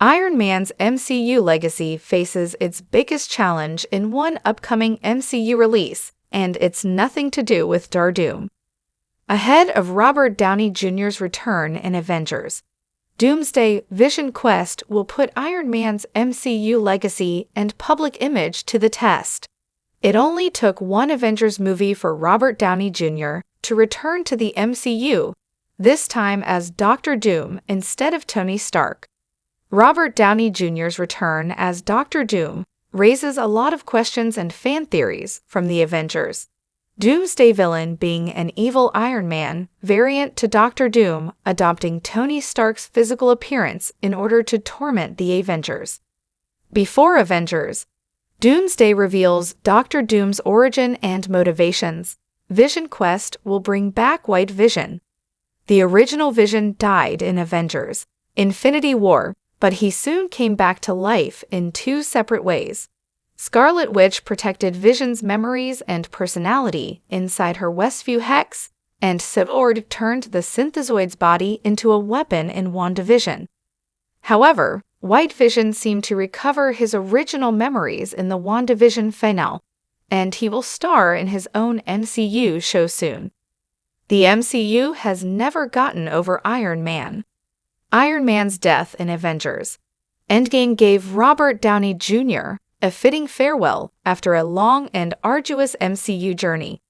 Iron Man's MCU legacy faces its biggest challenge in one upcoming MCU release, and it's nothing to do with Doom. Ahead of Robert Downey Jr.'s return in Avengers, Doomsday Vision Quest will put Iron Man's MCU legacy and public image to the test. It only took one Avengers movie for Robert Downey Jr. to return to the MCU, this time as Dr. Doom instead of Tony Stark. Robert Downey Jr.'s return as Dr. Doom raises a lot of questions and fan theories from the Avengers. Doomsday villain being an evil Iron Man variant to Dr. Doom adopting Tony Stark's physical appearance in order to torment the Avengers. Before Avengers, Doomsday reveals Dr. Doom's origin and motivations. Vision Quest will bring back White Vision. The original Vision died in Avengers Infinity War, but he soon came back to life in two separate ways. Scarlet Witch protected Vision's memories and personality inside her Westview Hex, and Sword turned the Synthezoid's body into a weapon in WandaVision. However, White Vision seemed to recover his original memories in the WandaVision finale, and he will star in his own MCU show soon. The MCU has never gotten over Iron Man. Iron Man's death in Avengers Endgame gave Robert Downey Jr. a fitting farewell after a long and arduous MCU journey.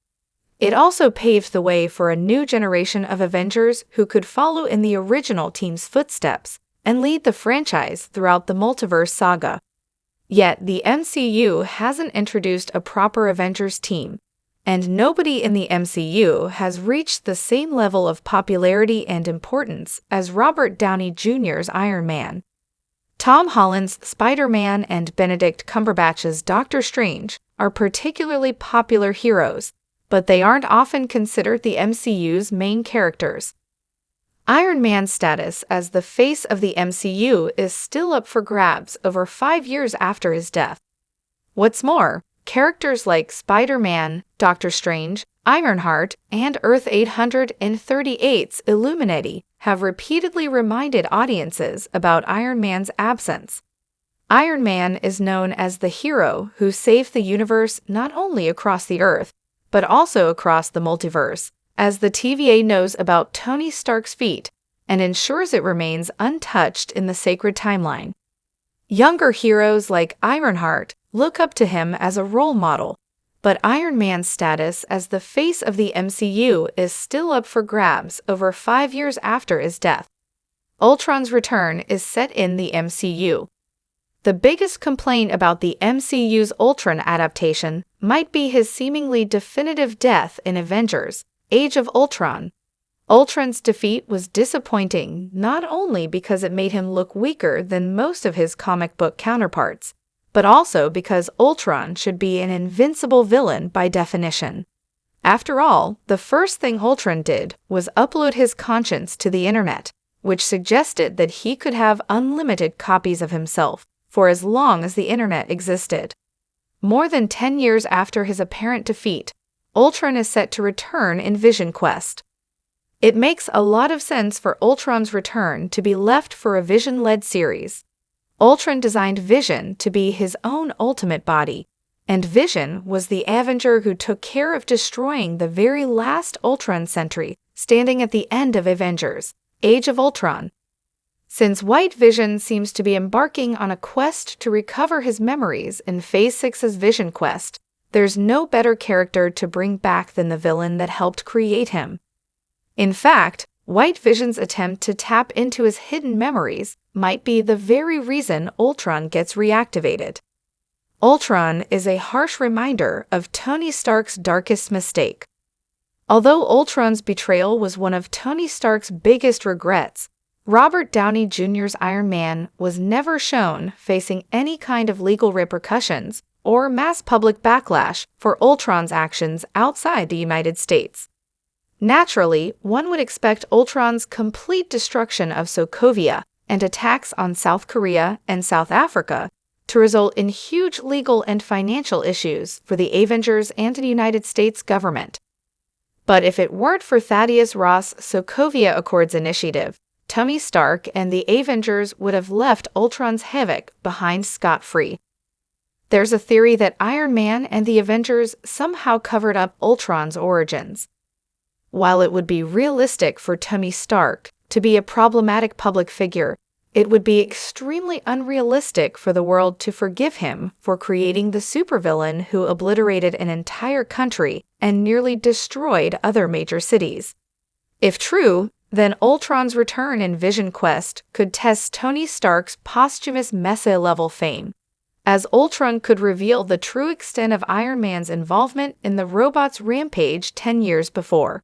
It also paved the way for a new generation of Avengers who could follow in the original team's footsteps and lead the franchise throughout the multiverse saga. Yet the MCU hasn't introduced a proper Avengers team, and nobody in the MCU has reached the same level of popularity and importance as Robert Downey Jr.'s Iron Man. Tom Holland's Spider-Man and Benedict Cumberbatch's Doctor Strange are particularly popular heroes, but they aren't often considered the MCU's main characters. Iron Man's status as the face of the MCU is still up for grabs over 5 years after his death. What's more, characters like Spider-Man, Doctor Strange, Ironheart, and Earth 838's Illuminati have repeatedly reminded audiences about Iron Man's absence. Iron Man is known as the hero who saved the universe not only across the Earth, but also across the multiverse, as the TVA knows about Tony Stark's feat and ensures it remains untouched in the sacred timeline. Younger heroes like Ironheart look up to him as a role model, but Iron Man's status as the face of the MCU is still up for grabs over 5 years after his death. Ultron's return is set in the MCU. The biggest complaint about the MCU's Ultron adaptation might be his seemingly definitive death in Avengers: Age of Ultron. Ultron's defeat was disappointing not only because it made him look weaker than most of his comic book counterparts, but also because Ultron should be an invincible villain by definition. After all, the first thing Ultron did was upload his conscience to the internet, which suggested that he could have unlimited copies of himself for as long as the internet existed. More than 10 years after his apparent defeat, Ultron is set to return in Vision Quest. It makes a lot of sense for Ultron's return to be left for a Vision-led series. Ultron designed Vision to be his own ultimate body, and Vision was the Avenger who took care of destroying the very last Ultron sentry standing at the end of Avengers: Age of Ultron. Since White Vision seems to be embarking on a quest to recover his memories in Phase 6's Vision Quest, there's no better character to bring back than the villain that helped create him. In fact, White Vision's attempt to tap into his hidden memories might be the very reason Ultron gets reactivated. Ultron is a harsh reminder of Tony Stark's darkest mistake. Although Ultron's betrayal was one of Tony Stark's biggest regrets, Robert Downey Jr.'s Iron Man was never shown facing any kind of legal repercussions or mass public backlash for Ultron's actions outside the United States. Naturally, one would expect Ultron's complete destruction of Sokovia and attacks on South Korea and South Africa to result in huge legal and financial issues for the Avengers and the United States government. But if it weren't for Thaddeus Ross' Sokovia Accords initiative, Tony Stark and the Avengers would have left Ultron's havoc behind scot-free. There's a theory that Iron Man and the Avengers somehow covered up Ultron's origins. While it would be realistic for Tony Stark to be a problematic public figure, it would be extremely unrealistic for the world to forgive him for creating the supervillain who obliterated an entire country and nearly destroyed other major cities. If true, then Ultron's return in Vision Quest could test Tony Stark's posthumous Mesa-level fame, as Ultron could reveal the true extent of Iron Man's involvement in the robot's rampage 10 years before.